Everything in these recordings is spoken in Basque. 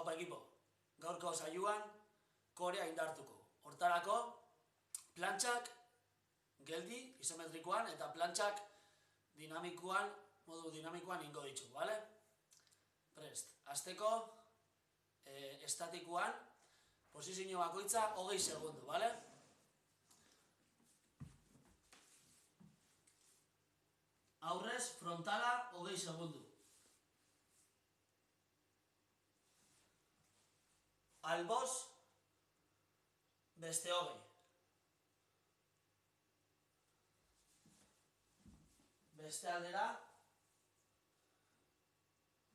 Aupa ekipo, gaurko saioan korea indartuko. Hortarako, plantxak geldi, isometrikoan, eta plantxak dinamikoan, modu dinamikoan ingo ditu, bale? Prest, hasteko estatikoan, posizio bakoitza 20 segundu, bale? Aurrez, frontala 20 segundu. Alboz, beste 20. Beste aldera,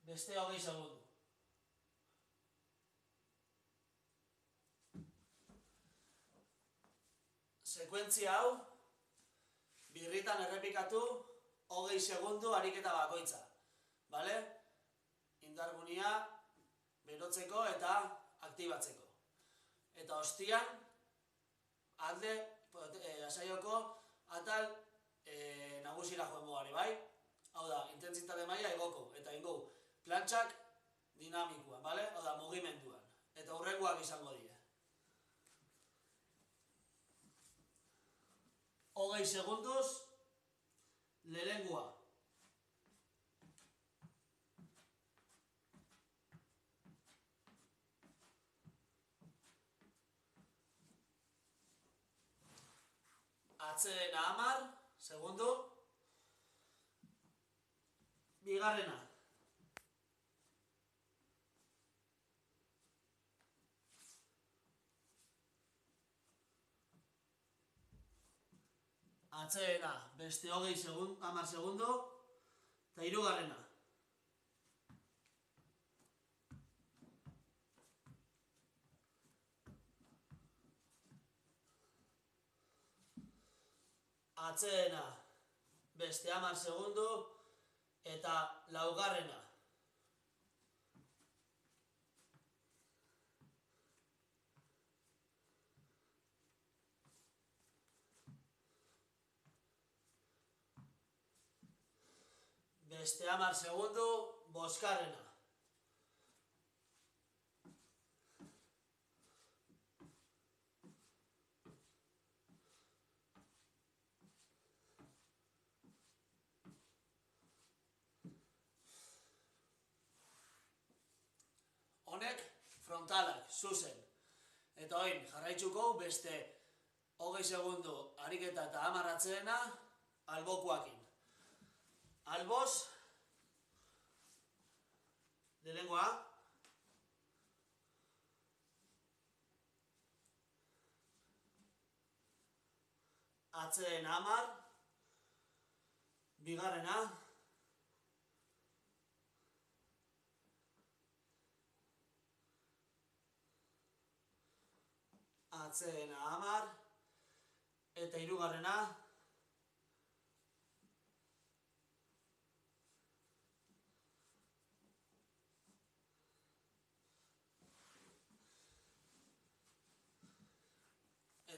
beste 20 segundu. Sekuentzia hau, birritan errepikatu 20 segundu ariketa bakoitza. Bale? Indargunia berotzeko eta aktibatzeko. Eta ostian, alde, asaioko atal nagusira joango gari, bai? Hau da, intentsitate maila igoko, eta ingo plantxak dinamikoan, bale? Hau da, mugimenduan. Eta hurrengoak izango dira. 20 segunduz, lehengoa. Atzena 10 segundu. Bigarrena. Atzena beste 10 segundu. Eta hirugarrena. Atzena beste 10 segundu. Eta laugarrena. Beste 10 segundu, bosgarrena. Honek frontalak, zuzen. Eta oin jarraitzuko beste 20 segundu ariketa eta 10 atzeena albokoakin. Alboz, lehengoa, atzeen 10, bigarrena, atzeen 10, eta hirugarrena,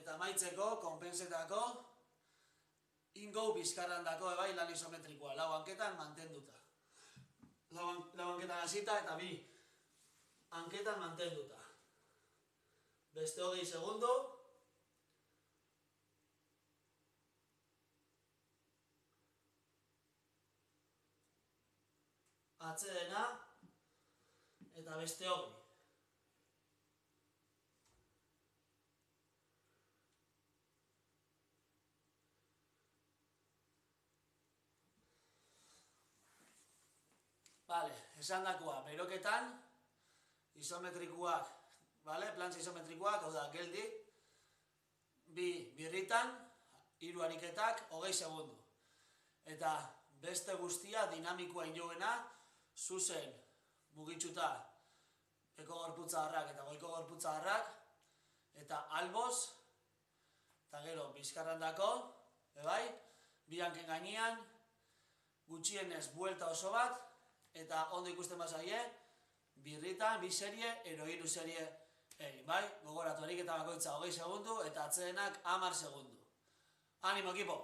eta maitzeko, konpensetako, ingo bizkarrandako ebai lan isometrikoa, lau hanketan mantenduta. Lau hanketan hasita eta 2 hanketan mantenduta. Beste 20 segundu. Atzedena, eta beste 20. Bale, esan dakoa, beroketan, isometrikoak, bale, plantxa isometrikoak, hau da, geldi, 2 birritan, 3 ariketak, 20 segundu. Eta beste guztia dinamikoa inogena, zuzen mugitsuta eko gorputza harrak eta goiko gorputza harrak, eta alboz, eta gero bizkarrandako, ebai, 2 hanken gainean, gutxienez buelta oso bat, eta ondo ikusten bazaie, birritan, 2 serie, ero 3 serie egin, bai? Gogoratu ariketa bakoitza 20 segundu, eta atzedenak 10 segundu. Animo, ekipo!